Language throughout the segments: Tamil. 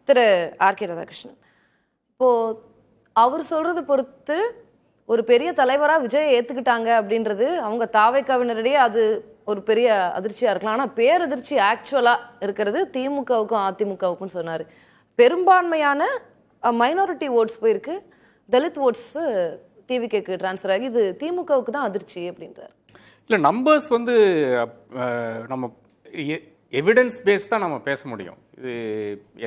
திரு ஆர்.கே. ராதாகிருஷ்ணன், இப்போ அவர் சொல்றது பொறுத்து ஒரு பெரிய தலைவரா விஜயை ஏத்துக்கிட்டாங்க அப்படின்றது அவங்க தாவேக்காவினரிடையே அது ஒரு பெரிய அதிர்ச்சியா இருக்கலாம். ஆனா பேரதிர்ச்சி ஆக்சுவலா இருக்கிறது திமுகவுக்கும் அதிமுகவுக்கும் சொன்னாரு. பெரும்பான்மையான மைனாரிட்டி ஓட்ஸ் போயிருக்கு, தலித் ஓட்ஸ் டிவிகேக்கு டிரான்ஸ்ஃபர் ஆகி, இது திமுகவுக்கு தான் அதிர்ச்சி அப்படின்றாரு. இல்லை, நம்பர்ஸ் வந்து நம்ம எவிடன்ஸ் பேஸ் தான் நம்ம பேச முடியும். இது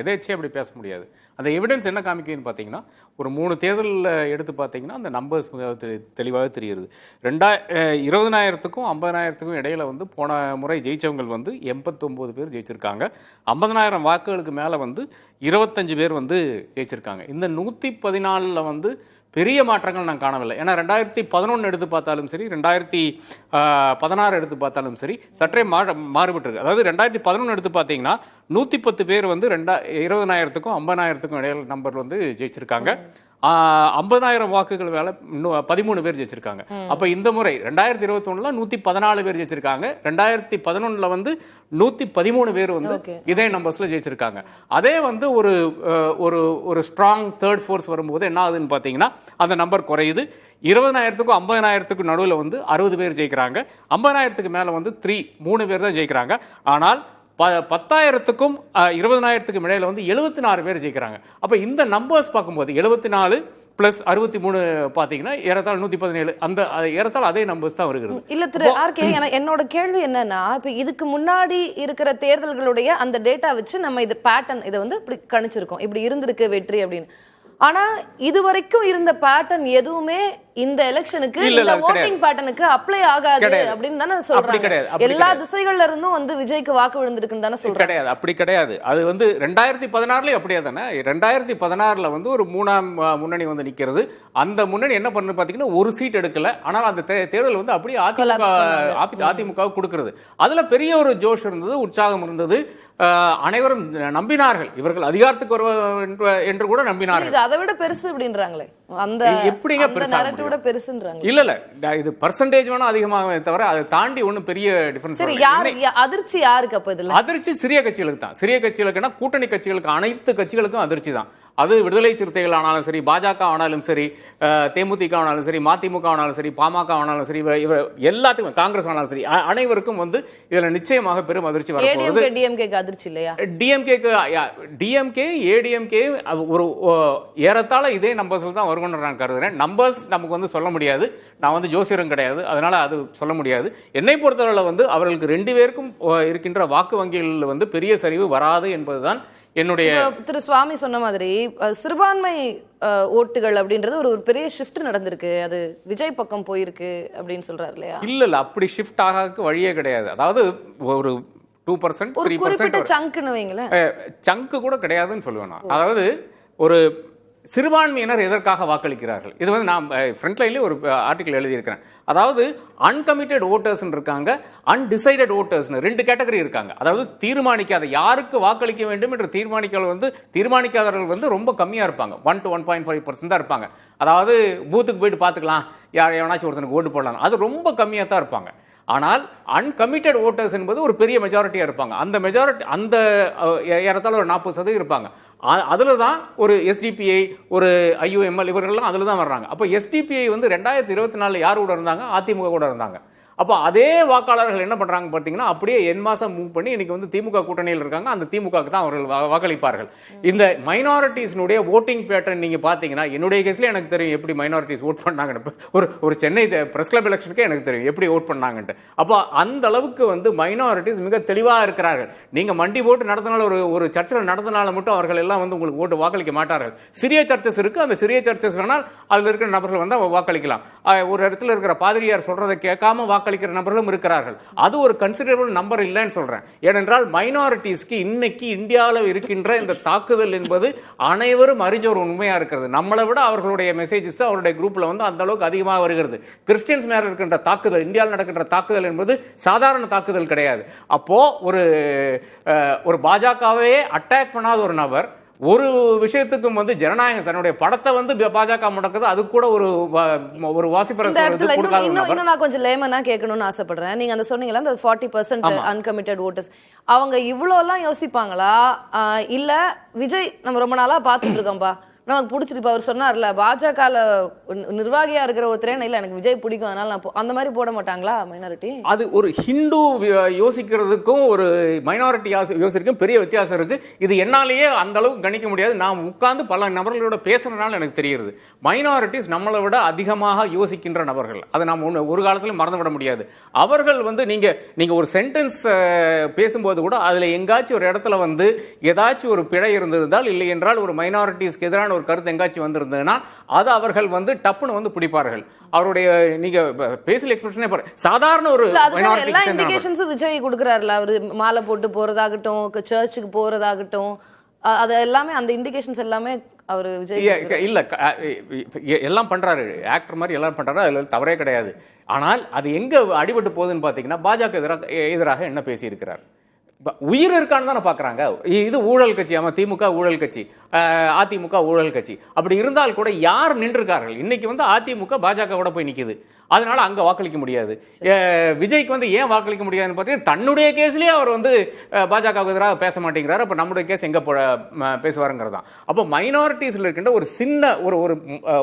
எதேச்சே அப்படி பேச முடியாது. அந்த எவிடன்ஸ் என்ன காமிக்குதுன்னு பார்த்தீங்கன்னா, ஒரு 3 தேர்தலில் எடுத்து பார்த்தீங்கன்னா அந்த நம்பர்ஸ் தெளிவாக தெரியுது. 20,000க்கும் 50,000க்கும் இடையில வந்து போன முறை ஜெயிச்சவங்க வந்து 89 பேர் ஜெயிச்சிருக்காங்க. 50,000 வாக்குகளுக்கு மேலே வந்து 25 பேர் வந்து ஜெயிச்சிருக்காங்க. இந்த 114 வந்து பெரிய மாற்றங்கள் நான் காணவில்லை. ஏன்னா 2011 எடுத்து பார்த்தாலும் சரி, 2016 எடுத்து பார்த்தாலும் சரி, சற்றே மாறுபட்டிருக்கு. அதாவது 2011 எடுத்து பார்த்தீங்கன்னா 110 பேர் வந்து 20,000க்கும் 50,000க்கும் இடையில நம்பர் வந்து ஜெயிச்சிருக்காங்க. 50,000 வாக்குகள் வேலை 13 பேர் ஜெயிச்சிருக்காங்க. அப்ப இந்த முறை 2021 114 பேர் ஜெயிச்சிருக்காங்க. 2011 வந்து 113 பேர் வந்து இதே நம்பர்ஸ்ல ஜெயிச்சிருக்காங்க. அதே வந்து ஒரு ஸ்ட்ராங் தேர்ட் ஃபோர்ஸ் வரும்போது என்ன ஆகுதுன்னு பாத்தீங்கன்னா அந்த நம்பர் குறையுது. 20,000க்கும் 50,000க்கும் நடுவில் வந்து 60 பேர் ஜெயிக்கிறாங்க. 50,000க்கு மேல வந்து 3 பேர் தான் ஜெயிக்கிறாங்க. ஆனால் 10,000க்கும் 20,000க்கும் இடையில வந்து 74 பேர் ஜெயிக்கிறாங்க. அப்ப இந்த நம்பர்ஸ் பார்க்கும்போது 74 பிளஸ் 63 பாத்தீங்கன்னா ஏறத்தாழ 117, அந்த ஏறத்தாழ அதே நம்பர்ஸ் தான் வருகிறது. இல்ல திரு ஆர்.கே., என்னோட கேள்வி என்னன்னா, இப்ப இதுக்கு முன்னாடி இருக்கிற தேர்தல்களுடைய அந்த டேட்டா வச்சு நம்ம இது பேட்டர்ன் இதை வந்து இப்படி கணிச்சிருக்கோம், இப்படி இருந்திருக்கு வெற்றி அப்படின்னு. ஆனா இது வரைக்கும் இருந்த பேட்டர்ன் எதுவுமே இந்த எலெக்ஷனுக்கு, இந்த வோட்டிங் பேட்டர்னுக்கு அப்ளை ஆகாது அப்படின்னு தானே சொல்றாங்க. எல்லா திசைகள்ல இருந்தும் வந்து விஜய்க்கு வாக்கு விழுந்திருக்குன்னு தானே சொல்றாங்க. கிடையாது, அப்படி கிடையாது. அது வந்து 2016 அப்படியே தானே. 2016 வந்து ஒரு 3ஆம் முன்னணி வந்து நிக்கிறது. அந்த முன்னணி என்ன பண்ணு பாத்தீங்கன்னா ஒரு சீட் எடுக்கல. ஆனால் அந்த தேர்தல் வந்து அப்படியே அதிமுக கொடுக்கிறது. அதுல பெரிய ஒரு ஜோஷ் இருந்தது, உற்சாகம் இருந்தது. அனைவரும் நம்பினார்கள், இவர்கள் அதிகாரத்துக்கு வருவார் என்று கூட நம்பினார்கள். அதை விட பெருசு அப்படின்றாங்களே, அந்த எப்படிங்க பெருசுன்றாங்க. இல்ல இது பர்சன்டேஜ் வேணா அதிகமாக தவிர அதை தாண்டி ஒன்னும் பெரிய டிஃபரன்ஸ். அதிர்ச்சி யாருக்கு அப்ப இதுல? அதிர்ச்சி சிறிய கட்சிகளுக்கு தான். சிறிய கட்சிகளுக்குன்னா கூட்டணி கட்சிகளுக்கு, அனைத்து கட்சிகளுக்கும் அதிர்ச்சி தான். அது விடுதலை சிறுத்தைகள் ஆனாலும் சரி, பாஜக ஆனாலும் சரி, தேமுதிக ஆனாலும் சரி, மதிமுக ஆனாலும் சரி, பாமக ஆனாலும் சரி, எல்லாத்துக்கும், காங்கிரஸ் ஆனாலும் சரி, அனைவருக்கும் வந்து இதுல நிச்சயமாக பெரும் அதிர்ச்சி வரப்போகுது. டிஎம்கேக்கு அதிர்ச்சி இல்லையா? டிஎம்கே ஏடிஎம்கே ஒரு ஏறத்தாழ இதே நம்பர்ஸ்ல தான் வரும்னு நான் கருதுறேன். நம்பர்ஸ் நமக்கு வந்து சொல்ல முடியாது. நான் வந்து ஜோசியரும் கிடையாது, அதனால அது சொல்ல முடியாது. என்னை பொறுத்தவரை வந்து அவர்களுக்கு 2 பேருக்கும் இருக்கின்ற வாக்கு வங்கிகளில் வந்து பெரிய சரிவு வராது என்பதுதான் என்னுடைய. திரு சுவாமி சொன்ன மாதிரி சிறுபான்மை ஓட்டுகள் அப்படின்றது ஒரு பெரிய ஷிஃப்ட் நடந்திருக்கு, அது விஜய் பக்கம் போயிருக்கு அப்படின்னு சொல்றாரு இல்லையா? இல்ல அப்படி ஷிஃப்ட் ஆகிறதுக்கு வழியே கிடையாது. அதாவது ஒரு 2%, 3% சங்கு கூட கிடையாதுன்னு சொல்லுவேன் நான். அதாவது ஒரு சிறுபான்மையினர் எதற்காக வாக்களிக்கிறார்கள், இது வந்து நான் ஃப்ரண்ட் லைன்லேயே ஒரு ஆர்டிகல் எழுதியிருக்கிறேன். அதாவது அன்கமிட்டட் ஓட்டர்ஸ் இருக்காங்க, அன்டிசைடட் ஓட்டர்ஸ் 2 கேட்டகரி இருக்காங்க. அதாவது தீர்மானிக்காத, யாருக்கு வாக்களிக்க வேண்டும் என்று தீர்மானிக்காதவர்கள் வந்து ரொம்ப கம்மியா இருப்பாங்க. 1 to 1.5% தான் இருப்பாங்க. அதாவது பூத்துக்கு போயிட்டு பார்த்துக்கலாம், எவனாச்சும் ஒருத்தனுக்கு ஓட்டு போடலாம், அது ரொம்ப கம்மியாக தான் இருப்பாங்க. ஆனால் அன்கமிட்டட் ஓட்டர்ஸ் என்பது ஒரு பெரிய மெஜாரிட்டியா இருப்பாங்க. அந்த மெஜாரிட்டி அந்த ஏறத்தாழ ஒரு 40% இருப்பாங்க. அதுல தான் ஒரு எஸ்டிபிஐ, ஒரு ஐயுஎம்எல், இவர்கள்லாம் அதுல தான் வர்றாங்க. அப்போ எஸ்டிபிஐ வந்து 2024 யார் கூட இருந்தாங்க? அதிமுக கூட இருந்தாங்க. அப்போ அதே வாக்காளர்கள் என்ன பண்றாங்க பார்த்தீங்கன்னா, அப்படியே என் மாசம் மூவ் பண்ணி இன்னைக்கு வந்து திமுக கூட்டணியில் இருக்காங்க. அந்த திமுகவுக்கு தான் அவர்கள் வாக்களிப்பார்கள். இந்த மைனாரிட்டிஸ்னுடைய ஓட்டிங் பேட்டர்ன் நீங்க பாத்தீங்கன்னா, என்னுடைய கேஸ்ல எனக்கு தெரியும் எப்படி மைனாரிட்டிஸ் ஓட் பண்ணாங்கன்னு. ஒரு சென்னை பிரஸ் கிளப் எலெக்ஷனுக்கே எனக்கு தெரியும் எப்படி ஓட் பண்ணாங்கன்ட்டு. அப்போ அந்த அளவுக்கு வந்து மைனாரிட்டிஸ் மிக தெளிவாக இருக்கிறார்கள். நீங்க மண்டி போட்டு நடத்தினால, ஒரு சர்ச்சில் நடத்தினால மட்டும் அவர்கள் எல்லாம் வந்து உங்களுக்கு ஓட்டு வாக்களிக்க மாட்டார்கள். சிறிய சர்ச்சஸ் இருக்கு, அந்த சிறிய சர்ச்சஸ் வேணால் அதுல இருக்கிற நபர்கள் வந்து வாக்களிக்கலாம். ஒரு இடத்துல இருக்கிற பாதிரியார் சொல்றதை கேட்காம வாக்களிக்கிற நபர்களும் இருக்கிறார்கள். அது ஒரு கன்சிடரபிள் நம்பர் இல்லைன்னு சொல்றேன். ஏனென்றால் மைனாரிட்டிஸ்க்கு இன்னைக்கு இந்தியாவில் இருக்கின்ற இந்த தாக்குதல் என்பது அனைவரும் அறிஞ்ச ஒரு உண்மையா இருக்கிறது. நம்மளை விட அவர்களுடைய மெசேஜஸ் அவருடைய குரூப்ல வந்து அந்த அளவுக்கு அதிகமாக வருகிறது. கிறிஸ்டியன்ஸ் மேல இருக்கின்ற தாக்குதல், இந்தியாவில் நடக்கின்ற தாக்குதல் என்பது சாதாரண தாக்குதல் கிடையாது. அப்போ ஒரு பாஜகவே அட்டாக் பண்ணாத ஒரு நபர் ஒரு விஷயத்துக்கும் வந்து ஜனநாயகம் தன்னுடைய படத்தை வந்து பாஜக முடக்குது, அது கூட ஒரு வாசிப்பரை இன்னும் நான் கொஞ்சம் லேமனா கேட்கணும்னு ஆசைப்படுறேன். நீங்க அந்த சொன்னீங்களா அந்த 40% அன்கமிட்டட் ஓட்டர்ஸ், அவங்க இவ்வளோ எல்லாம் யோசிப்பாங்களா? இல்ல விஜய் நம்ம ரொம்ப நாளா பார்த்துட்டு இருக்கோம்பா, நமக்கு பிடிச்சிட்டு, இப்போ அவர் சொன்னார்ல பாஜகல நிர்வாகியா இருக்கிற ஒருத்தரே இல்ல எனக்கு விஜய் பிடிக்கும் அதனால நான் அந்த மாதிரி போட மாட்டாங்களா மைனாரிட்டி? அது ஒரு ஹிந்து யோசிக்கிறதுக்கும் ஒரு மைனாரிட்டி யோசிக்கிறதுக்கும் பெரிய வித்தியாசம் இருக்கு. இது என்னாலேயே அந்த அளவுக்கு கணிக்க முடியாது. நான் உட்கார்ந்து பல நபர்களோட பேசுறதுனால எனக்கு தெரியுது. மைனாரிட்டிஸ் நம்மளை விட அதிகமாக யோசிக்கின்ற நபர்கள். அதை நாம் ஒரு காலத்துல மறந்துவிட முடியாது. அவர்கள் வந்து நீங்க ஒரு சென்டென்ஸ் பேசும்போது கூட அதுல எங்காச்சும் ஒரு இடத்துல வந்து ஏதாச்சும் ஒரு பிழை இருந்திருந்தால், இல்லை என்றால் ஒரு மைனாரிட்டிஸ்க்கு எதிரான ஒரு கருத்து எங்காச்சும் வந்திருந்ததுன்னா அது அவர்கள் வந்து டப்புன்னு வந்து பிடிப்பார்கள். அவருடைய நீங்க பேசியல் எக்ஸ்பிரஷனே பாரு, சாதாரண ஒரு எல்லா இண்டிகேஷன்ஸும் விஜய் கொடுக்குறாருல, அவரு மாலை போட்டு போறதாகட்டும், சர்ச்சுக்கு போறதாகட்டும், அது எல்லாமே அந்த இண்டிகேஷன்ஸ் எல்லாமே அவரு விஜய் இல்ல எல்லாம் பண்றாரு, ஆக்டர் மாதிரி எல்லாம் பண்றாரு, அதுல தவறே கிடையாது. ஆனால் அது எங்க அடிபட்டு போகுதுன்னு பாத்தீங்கன்னா, பாஜக எதிராக என்ன பேசி இருக்கிறார், உயிர் இருக்கான்னு தானே பாக்குறாங்க. இது ஊழல் கட்சி, ஆமா திமுக ஊழல் கட்சி, அதிமுக ஊழல் கட்சி. அப்படி இருந்தால் கூட யார் நின்றுருக்கார்கள்? இன்னைக்கு வந்து அதிமுக பாஜக கூட போய் நிக்குது, அதனால அங்க வாக்களிக்க முடியாது. விஜய்க்கு வந்து ஏன் வாக்களிக்க முடியாதுன்னு பார்த்தீங்கன்னா, தன்னுடைய கேஸ்லயே அவர் வந்து பாஜகவுக்கு எதிராக பேச மாட்டேங்கிறாரு. அப்ப நம்முடைய கேஸ் எங்க பேசுவாருங்கிறதா. அப்போ மைனாரிட்டிஸ்ல இருக்கின்ற ஒரு சின்ன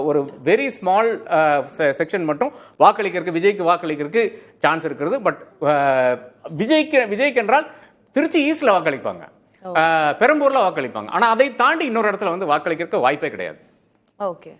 ஒரு வெரி ஸ்மால் செக்ஷன் மட்டும் வாக்களிக்கிறதுக்கு, விஜய்க்கு வாக்களிக்கிறதுக்கு சான்ஸ் இருக்கிறது. பட் விஜய்க்கு என்றால் திருச்சி ஈஸ்ட்ல வாக்களிப்பாங்க, பெரம்பூர்ல வாக்களிப்பாங்க. ஆனா அதை தாண்டி இன்னொரு இடத்துல வந்து வாக்களிக்கிறதுக்கு வாய்ப்பே கிடையாது. ஓகே.